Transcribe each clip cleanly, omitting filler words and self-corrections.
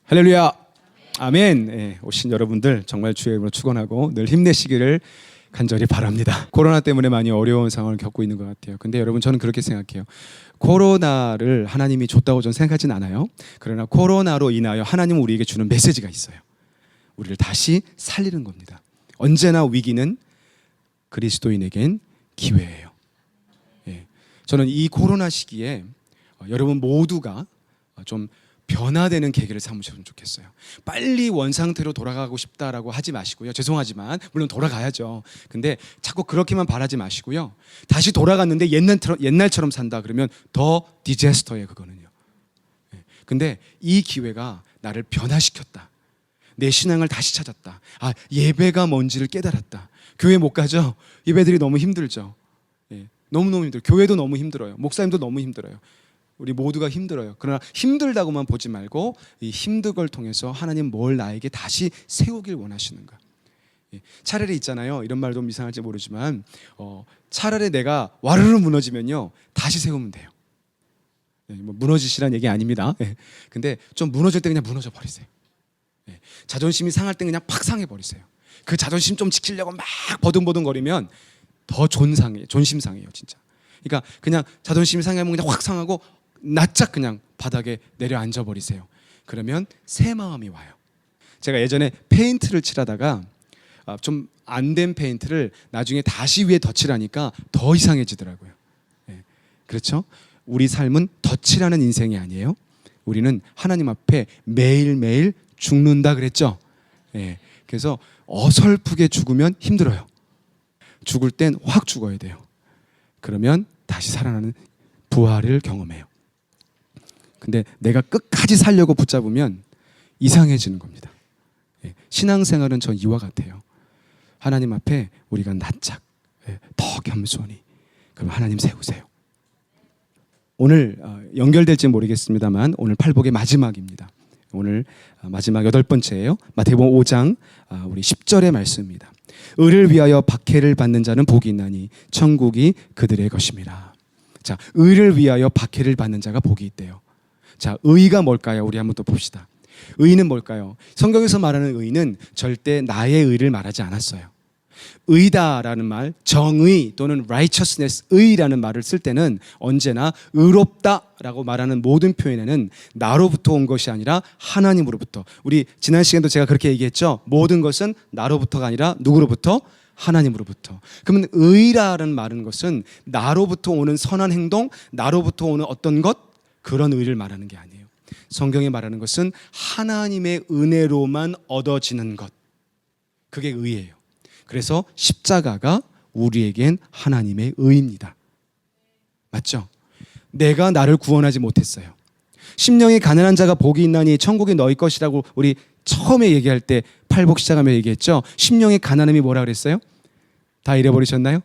할렐루야. 아멘. 예, 오신 여러분들 정말 주의 이름으로 축원하고 늘 힘내시기를 간절히 바랍니다. 코로나 때문에 많이 어려운 상황을 겪고 있는 것 같아요. 근데 여러분, 저는 그렇게 생각해요. 코로나를 하나님이 줬다고 저는 생각하진 않아요. 그러나 코로나로 인하여 하나님은 우리에게 주는 메시지가 있어요. 우리를 다시 살리는 겁니다. 언제나 위기는 그리스도인에겐 기회예요. 예, 저는 이 코로나 시기에 여러분 모두가 좀 변화되는 계기를 삼으셨으면 좋겠어요. 빨리 원상태로 돌아가고 싶다라고 하지 마시고요. 죄송하지만 물론 돌아가야죠. 근데 자꾸 그렇게만 바라지 마시고요. 다시 돌아갔는데 옛날처럼 산다 그러면 더 디제스터예요, 그거는요. 근데 이 기회가 나를 변화시켰다. 내 신앙을 다시 찾았다. 아, 예배가 뭔지를 깨달았다. 교회 못 가죠? 예배들이 너무 힘들죠. 너무너무 힘들어요. 교회도 너무 힘들어요. 목사님도 너무 힘들어요. 우리 모두가 힘들어요. 그러나 힘들다고만 보지 말고 이 힘든 걸 통해서 하나님 뭘 나에게 다시 세우길 원하시는가. 차라리 있잖아요. 이런 말 좀 이상할지 모르지만 차라리 내가 와르르 무너지면요 다시 세우면 돼요. 뭐 무너지시란 얘기 아닙니다. 근데 좀 무너질 때 그냥 무너져 버리세요. 자존심이 상할 때 그냥 팍 상해 버리세요. 그 자존심 좀 지키려고 막 버둥버둥거리면 더 존심 상해요, 진짜. 그러니까 그냥 자존심이 상하면 그냥 확 상하고 납작 그냥 바닥에 내려앉아 버리세요. 그러면 새 마음이 와요. 제가 예전에 페인트를 칠하다가 좀 안 된 페인트를 나중에 다시 위에 덧칠하니까 더 이상해지더라고요. 그렇죠? 우리 삶은 덧칠하는 인생이 아니에요. 우리는 하나님 앞에 매일매일 죽는다 그랬죠. 그래서 어설프게 죽으면 힘들어요. 죽을 땐 확 죽어야 돼요. 그러면 다시 살아나는 부활을 경험해요. 근데 내가 끝까지 살려고 붙잡으면 이상해지는 겁니다. 신앙생활은 전 이와 같아요. 하나님 앞에 우리가 납작, 더 겸손히. 그럼 하나님 세우세요. 오늘 연결될지 모르겠습니다만 오늘 팔복의 마지막입니다. 오늘 마지막 8번째예요. 마태복음 5장 우리 10절의 말씀입니다. 의를 위하여 박해를 받는 자는 복이 있나니 천국이 그들의 것입니다. 자, 의를 위하여 박해를 받는 자가 복이 있대요. 자, 의가 뭘까요? 우리 한번 또 봅시다. 의는 뭘까요? 성경에서 말하는 의는 절대 나의 의를 말하지 않았어요. 의다라는 말, 정의 또는 righteousness, 의라는 말을 쓸 때는 언제나 의롭다라고 말하는 모든 표현에는 나로부터 온 것이 아니라 하나님으로부터. 우리 지난 시간도 제가 그렇게 얘기했죠. 모든 것은 나로부터가 아니라 누구로부터? 하나님으로부터. 그러면 의라는 말은 것은 나로부터 오는 선한 행동, 나로부터 오는 어떤 것, 그런 의를 말하는 게 아니에요. 성경에 말하는 것은 하나님의 은혜로만 얻어지는 것. 그게 의예요. 그래서 십자가가 우리에겐 하나님의 의입니다. 맞죠? 내가 나를 구원하지 못했어요. 심령이 가난한 자가 복이 있나니 천국이 너희 것이라고 우리 처음에 얘기할 때 팔복 시작하며 얘기했죠. 심령이 가난함이 뭐라 그랬어요? 다 잃어버리셨나요?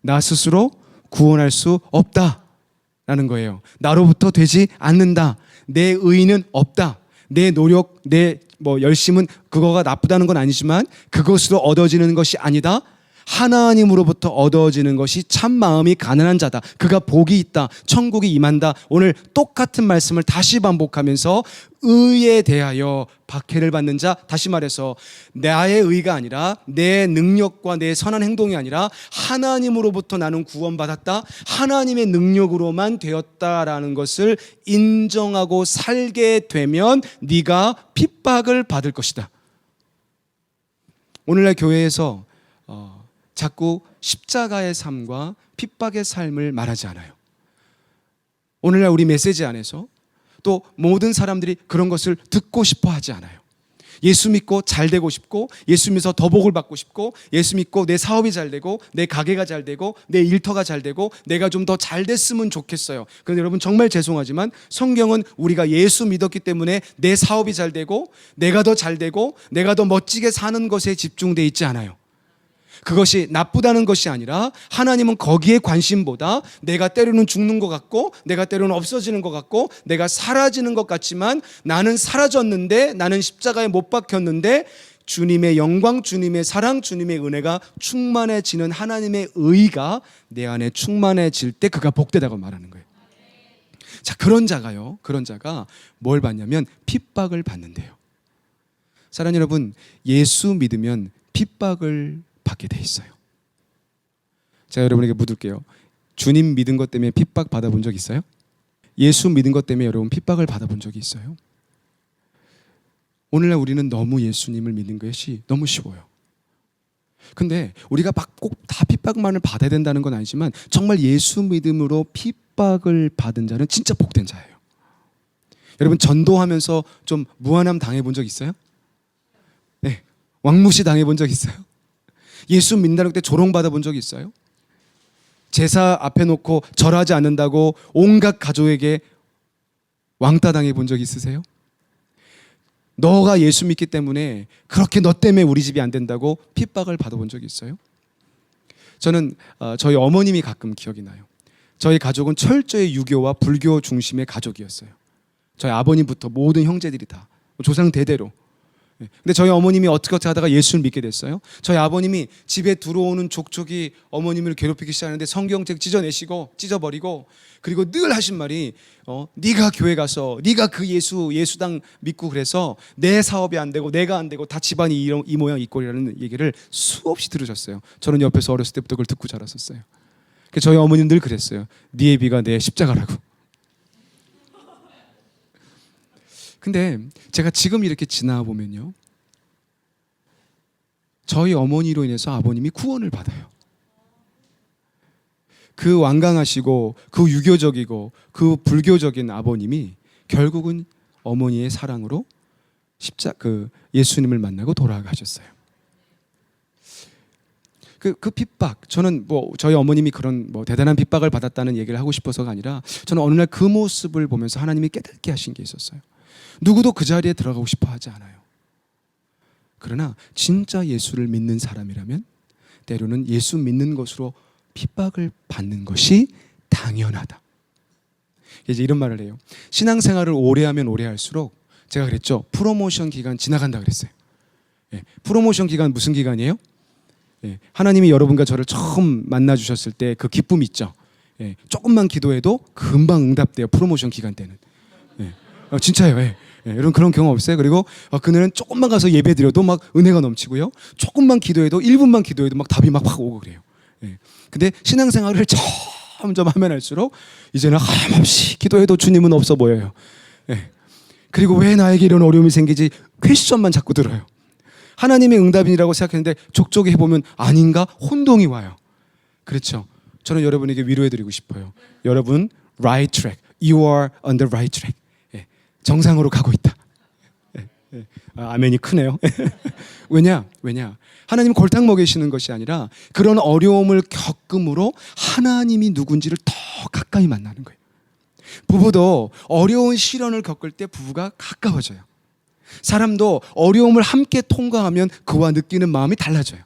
나 스스로 구원할 수 없다라는 거예요. 나로부터 되지 않는다. 내 의는 없다. 내 노력, 내 열심은 그거가 나쁘다는 건 아니지만 그것으로 얻어지는 것이 아니다. 하나님으로부터 얻어지는 것이 참 마음이 가난한 자다. 그가 복이 있다. 천국이 임한다. 오늘 똑같은 말씀을 다시 반복하면서 의에 대하여 박해를 받는 자, 다시 말해서 나의 의가 아니라 내 능력과 내 선한 행동이 아니라 하나님으로부터 나는 구원받았다. 하나님의 능력으로만 되었다라는 것을 인정하고 살게 되면 네가 핍박을 받을 것이다. 오늘날 교회에서 자꾸 십자가의 삶과 핍박의 삶을 말하지 않아요. 오늘날 우리 메시지 안에서 또 모든 사람들이 그런 것을 듣고 싶어 하지 않아요. 예수 믿고 잘 되고 싶고, 예수 믿어서 더 복을 받고 싶고, 예수 믿고 내 사업이 잘 되고, 내 가게가 잘 되고, 내 일터가 잘 되고, 내가 좀 더 잘 됐으면 좋겠어요. 그런데 여러분 정말 죄송하지만 성경은 우리가 예수 믿었기 때문에 내 사업이 잘 되고, 내가 더 잘 되고, 내가 더 멋지게 사는 것에 집중되어 있지 않아요. 그것이 나쁘다는 것이 아니라 하나님은 거기에 관심보다 내가 때로는 죽는 것 같고, 내가 때로는 없어지는 것 같고, 내가 사라지는 것 같지만 나는 사라졌는데, 나는 십자가에 못 박혔는데 주님의 영광, 주님의 사랑, 주님의 은혜가 충만해지는 하나님의 의가 내 안에 충만해질 때 그가 복되다고 말하는 거예요. 자, 그런 자가 뭘 받냐면 핍박을 받는데요. 사랑하는 여러분, 예수 믿으면 핍박을 받게 돼 있어요. 제가 여러분에게 묻을게요. 주님 믿은 것 때문에 핍박 받아본 적 있어요? 예수 믿은 것 때문에 여러분 핍박을 받아본 적이 있어요? 오늘날 우리는 너무 예수님을 믿는 것이 너무 쉬워요. 근데 우리가 막 꼭 다 핍박만을 받아야 된다는 건 아니지만 정말 예수 믿음으로 핍박을 받은 자는 진짜 복된 자예요. 여러분, 전도하면서 좀 무한함 당해본 적 있어요? 네, 왕무시 당해본 적 있어요? 예수 믿는다는 때 조롱받아본 적 있어요? 제사 앞에 놓고 절하지 않는다고 온갖 가족에게 왕따 당해본 적 있으세요? 너가 예수 믿기 때문에 그렇게 너 때문에 우리 집이 안 된다고 핍박을 받아본 적이 있어요? 저는 저희 어머님이 가끔 기억이 나요. 저희 가족은 철저히 유교와 불교 중심의 가족이었어요. 저희 아버님부터 모든 형제들이 다 조상 대대로. 근데 저희 어머님이 어떻게 하다가 예수를 믿게 됐어요. 저희 아버님이 집에 들어오는 족족이 어머님을 괴롭히기 시작하는데 성경책 찢어버리고, 그리고 늘 하신 말이 네가 교회 가서 네가 그 예수당 믿고 그래서 내 사업이 안 되고 내가 안 되고 다 집안이 이 모양 이 꼴이라는 얘기를 수없이 들으셨어요. 저는 옆에서 어렸을 때부터 그걸 듣고 자랐었어요. 그래서 저희 어머님 늘 그랬어요. 네 애비가 내 십자가라고. 근데 제가 지금 이렇게 지나보면요, 저희 어머니로 인해서 아버님이 구원을 받아요. 그 완강하시고 그 유교적이고 그 불교적인 아버님이 결국은 어머니의 사랑으로 예수님을 만나고 돌아가셨어요. 그 핍박, 저는 저희 어머님이 그런 대단한 핍박을 받았다는 얘기를 하고 싶어서가 아니라, 저는 어느 날 그 모습을 보면서 하나님이 깨닫게 하신 게 있었어요. 누구도 그 자리에 들어가고 싶어 하지 않아요. 그러나 진짜 예수를 믿는 사람이라면 때로는 예수 믿는 것으로 핍박을 받는 것이 당연하다. 이제 이런 말을 해요. 신앙생활을 오래 하면 오래 할수록, 제가 그랬죠, 프로모션 기간 지나간다 그랬어요. 프로모션 기간 무슨 기간이에요? 하나님이 여러분과 저를 처음 만나 주셨을 때 그 기쁨 있죠. 조금만 기도해도 금방 응답돼요. 프로모션 기간 때는. 진짜예요. 여러분 그런 경험 없어요? 그리고 그날은 조금만 가서 예배 드려도 막 은혜가 넘치고요. 조금만 기도해도 1분만 기도해도 막 답이 막 확 오고 그래요. 근데 신앙생활을 점점 하면 할수록 이제는 하염없이 기도해도 주님은 없어 보여요. 그리고 왜 나에게 이런 어려움이 생기지? 퀘스천만 자꾸 들어요. 하나님의 응답이라고 생각했는데 족족이 해보면 아닌가? 혼동이 와요. 그렇죠. 저는 여러분에게 위로해드리고 싶어요. 여러분, right track. You are on the right track. 정상으로 가고 있다. 아멘이 크네요. 왜냐? 하나님은 골탕 먹이시는 것이 아니라 그런 어려움을 겪음으로 하나님이 누군지를 더 가까이 만나는 거예요. 부부도 어려운 시련을 겪을 때 부부가 가까워져요. 사람도 어려움을 함께 통과하면 그와 느끼는 마음이 달라져요.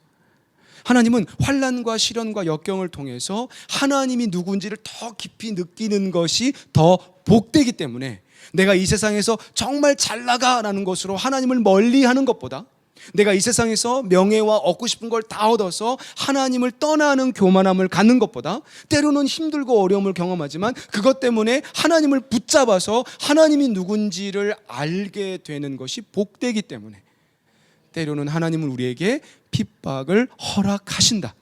하나님은 환난과 시련과 역경을 통해서 하나님이 누군지를 더 깊이 느끼는 것이 더 복되기 때문에, 내가 이 세상에서 정말 잘 나가라는 것으로 하나님을 멀리하는 것보다, 내가 이 세상에서 명예와 얻고 싶은 걸 다 얻어서 하나님을 떠나는 교만함을 갖는 것보다, 때로는 힘들고 어려움을 경험하지만 그것 때문에 하나님을 붙잡아서 하나님이 누군지를 알게 되는 것이 복되기 때문에 때로는 하나님은 우리에게 핍박을 허락하신다.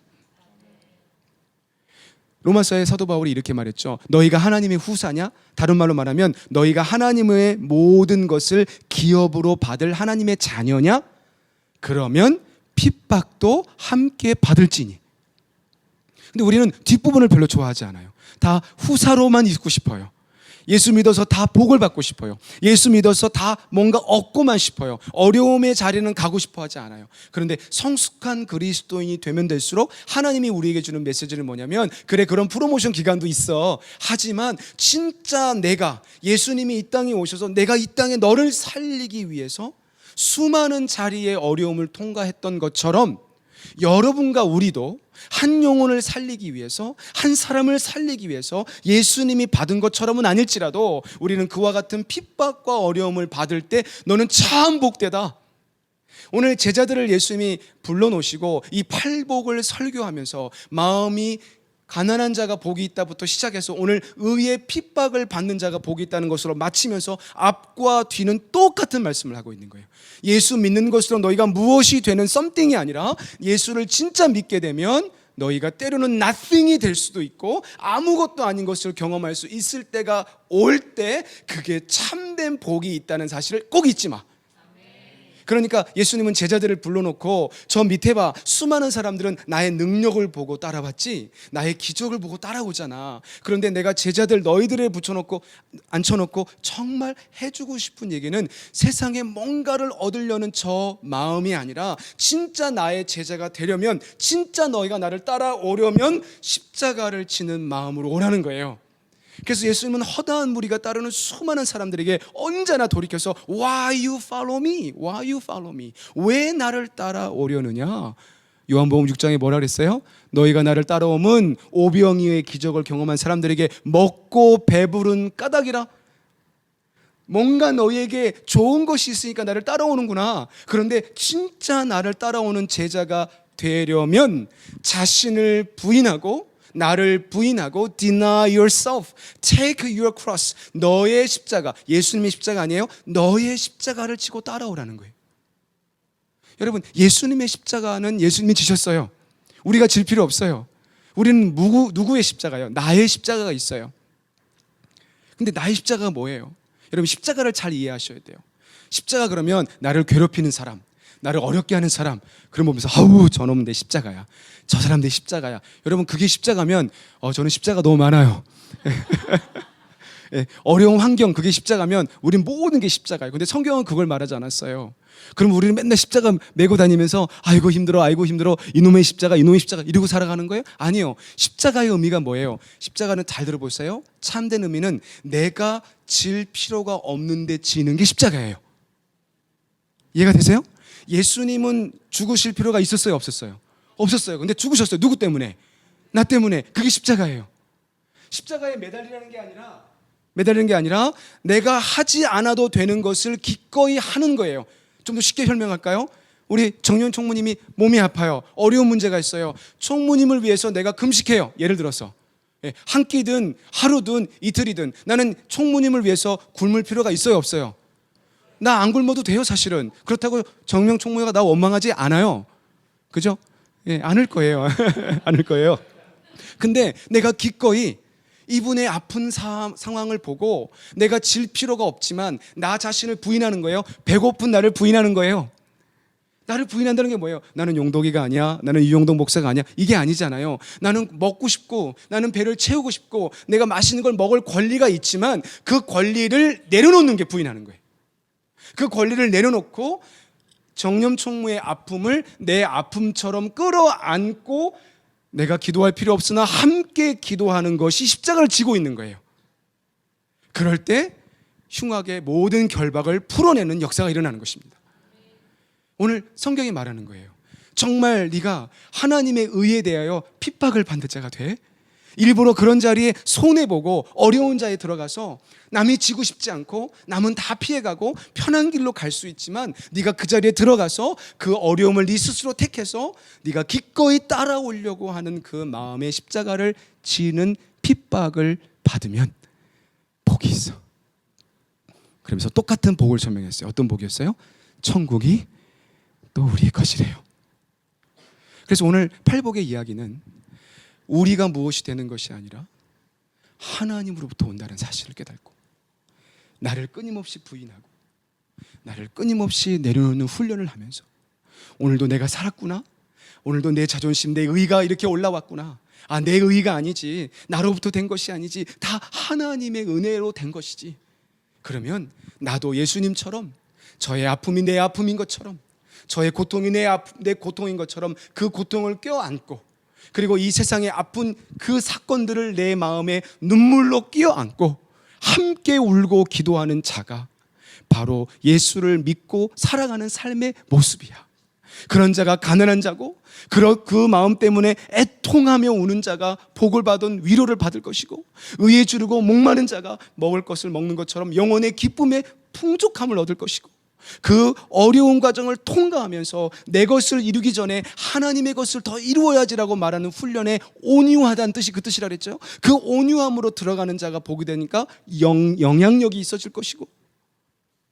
로마서의 사도 바울이 이렇게 말했죠. 너희가 하나님의 후사냐? 다른 말로 말하면 너희가 하나님의 모든 것을 기업으로 받을 하나님의 자녀냐? 그러면 핍박도 함께 받을지니. 근데 우리는 뒷부분을 별로 좋아하지 않아요. 다 후사로만 있고 싶어요. 예수 믿어서 다 복을 받고 싶어요. 예수 믿어서 다 뭔가 얻고만 싶어요. 어려움의 자리는 가고 싶어 하지 않아요. 그런데 성숙한 그리스도인이 되면 될수록 하나님이 우리에게 주는 메시지는 뭐냐면, 그래, 그런 프로모션 기간도 있어. 하지만 진짜 내가, 예수님이 이 땅에 오셔서 내가 이 땅에 너를 살리기 위해서 수많은 자리의 어려움을 통과했던 것처럼 여러분과 우리도 한 영혼을 살리기 위해서, 한 사람을 살리기 위해서 예수님이 받은 것처럼은 아닐지라도 우리는 그와 같은 핍박과 어려움을 받을 때 너는 참 복되다. 오늘 제자들을 예수님이 불러놓으시고 이 팔복을 설교하면서 마음이 가난한 자가 복이 있다부터 시작해서 오늘 의의 핍박을 받는 자가 복이 있다는 것으로 마치면서 앞과 뒤는 똑같은 말씀을 하고 있는 거예요. 예수 믿는 것으로 너희가 무엇이 되는 썸띵이 아니라 예수를 진짜 믿게 되면 너희가 때로는 nothing이 될 수도 있고 아무것도 아닌 것을 경험할 수 있을 때가 올 때 그게 참된 복이 있다는 사실을 꼭 잊지 마. 그러니까 예수님은 제자들을 불러놓고 저 밑에 봐, 수많은 사람들은 나의 능력을 보고 따라왔지 나의 기적을 보고 따라오잖아. 그런데 내가 제자들 너희들에 앉혀놓고 정말 해주고 싶은 얘기는 세상에 뭔가를 얻으려는 저 마음이 아니라 진짜 나의 제자가 되려면, 진짜 너희가 나를 따라오려면 십자가를 지는 마음으로 오라는 거예요. 그래서 예수님은 허다한 무리가 따르는 수많은 사람들에게 언제나 돌이켜서 Why you follow me? Why you follow me? 왜 나를 따라오려느냐? 요한복음 6장에 뭐라 그랬어요? 너희가 나를 따라오면 오병이어의 기적을 경험한 사람들에게 먹고 배부른 까닭이라. 뭔가 너희에게 좋은 것이 있으니까 나를 따라오는구나. 그런데 진짜 나를 따라오는 제자가 되려면 자신을 부인하고, 나를 부인하고 deny yourself, take your cross, 너의 십자가, 예수님의 십자가 아니에요? 너의 십자가를 지고 따라오라는 거예요. 여러분, 예수님의 십자가는 예수님이 지셨어요. 우리가 질 필요 없어요. 우리는 누구의 십자가요? 나의 십자가가 있어요. 근데 나의 십자가가 뭐예요? 여러분, 십자가를 잘 이해하셔야 돼요. 십자가 그러면 나를 괴롭히는 사람, 나를 어렵게 하는 사람, 그런 보면서 아우 저놈 내 십자가야, 저 사람 내 십자가야. 여러분, 그게 십자가면 저는 십자가 너무 많아요. 어려운 환경, 그게 십자가면 우린 모든 게 십자가예요. 근데 성경은 그걸 말하지 않았어요. 그럼 우리는 맨날 십자가 메고 다니면서 아이고 힘들어 이놈의 십자가 이러고 살아가는 거예요? 아니요. 십자가의 의미가 뭐예요? 십자가는 잘 들어보세요. 참된 의미는 내가 질 필요가 없는데 지는 게 십자가예요. 이해가 되세요? 예수님은 죽으실 필요가 있었어요, 없었어요? 없었어요. 근데 죽으셨어요. 누구 때문에? 나 때문에. 그게 십자가예요. 십자가에 매달리는 게 아니라 내가 하지 않아도 되는 것을 기꺼이 하는 거예요. 좀 더 쉽게 설명할까요? 우리 정년 총무님이 몸이 아파요. 어려운 문제가 있어요. 총무님을 위해서 내가 금식해요. 예를 들어서 한 끼든 하루든 이틀이든 나는 총무님을 위해서 굶을 필요가 있어요, 없어요? 나 안 굶어도 돼요, 사실은. 그렇다고 정명 총무가 나 원망하지 않아요. 그죠? 않을 거예요. 않을 거예요. 근데 내가 기꺼이 이분의 아픈 상황을 보고 내가 질 필요가 없지만 나 자신을 부인하는 거예요. 배고픈 나를 부인하는 거예요. 나를 부인한다는 게 뭐예요? 나는 용덕이가 아니야, 나는 이용덕 목사가 아니야, 이게 아니잖아요. 나는 먹고 싶고, 나는 배를 채우고 싶고, 내가 맛있는 걸 먹을 권리가 있지만 그 권리를 내려놓는 게 부인하는 거예요. 그 권리를 내려놓고 정념 총무의 아픔을 내 아픔처럼 끌어안고 내가 기도할 필요 없으나 함께 기도하는 것이 십자가를 지고 있는 거예요. 그럴 때 흉악의 모든 결박을 풀어내는 역사가 일어나는 것입니다. 오늘 성경이 말하는 거예요. 정말 네가 하나님의 의에 대하여 핍박을 받는 자가 돼? 일부러 그런 자리에 손해보고 어려운 자리에 들어가서 남이 지고 싶지 않고 남은 다 피해가고 편한 길로 갈 수 있지만 네가 그 자리에 들어가서 그 어려움을 네 스스로 택해서 네가 기꺼이 따라오려고 하는 그 마음의 십자가를 지는 핍박을 받으면 복이 있어. 그러면서 똑같은 복을 설명했어요. 어떤 복이었어요? 천국이 또 우리의 것이래요. 그래서 오늘 팔복의 이야기는 우리가 무엇이 되는 것이 아니라 하나님으로부터 온다는 사실을 깨닫고 나를 끊임없이 부인하고 나를 끊임없이 내려놓는 훈련을 하면서 오늘도 내가 살았구나, 오늘도 내 자존심, 내 의가 이렇게 올라왔구나, 내 의가 아니지, 나로부터 된 것이 아니지, 다 하나님의 은혜로 된 것이지. 그러면 나도 예수님처럼 저의 아픔이 내 아픔인 것처럼, 저의 고통이 내 고통인 것처럼 그 고통을 껴안고, 그리고 이 세상의 아픈 그 사건들을 내 마음에 눈물로 끼어안고 함께 울고 기도하는 자가 바로 예수를 믿고 살아가는 삶의 모습이야. 그런 자가 가난한 자고, 그 마음 때문에 애통하며 우는 자가 복을 받은 위로를 받을 것이고, 의에 주르고 목마른 자가 먹을 것을 먹는 것처럼 영혼의 기쁨의 풍족함을 얻을 것이고, 그 어려운 과정을 통과하면서 내 것을 이루기 전에 하나님의 것을 더 이루어야지라고 말하는 훈련에 온유하다는 뜻이 그 뜻이라 그랬죠. 그 온유함으로 들어가는 자가 보게 되니까 영향력이 있어질 것이고,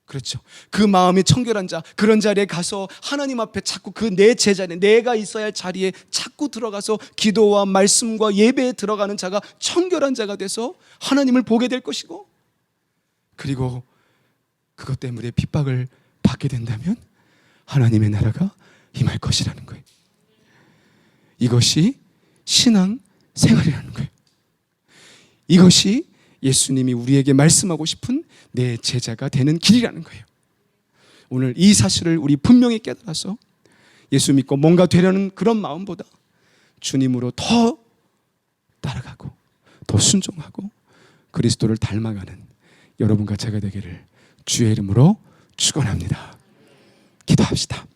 그렇죠. 그 마음이 청결한 자, 그런 자리에 가서 하나님 앞에 자꾸 그 내 제자리에, 내가 있어야 할 자리에 자꾸 들어가서 기도와 말씀과 예배에 들어가는 자가 청결한 자가 돼서 하나님을 보게 될 것이고, 그리고 그것 때문에 핍박을 받게 된다면 하나님의 나라가 임할 것이라는 거예요. 이것이 신앙 생활이라는 거예요. 이것이 예수님이 우리에게 말씀하고 싶은 내 제자가 되는 길이라는 거예요. 오늘 이 사실을 우리 분명히 깨달아서 예수 믿고 뭔가 되려는 그런 마음보다 주님으로 더 따라가고 더 순종하고 그리스도를 닮아가는 여러분과 제가 되기를 주의 이름으로 축원합니다. 기도합시다.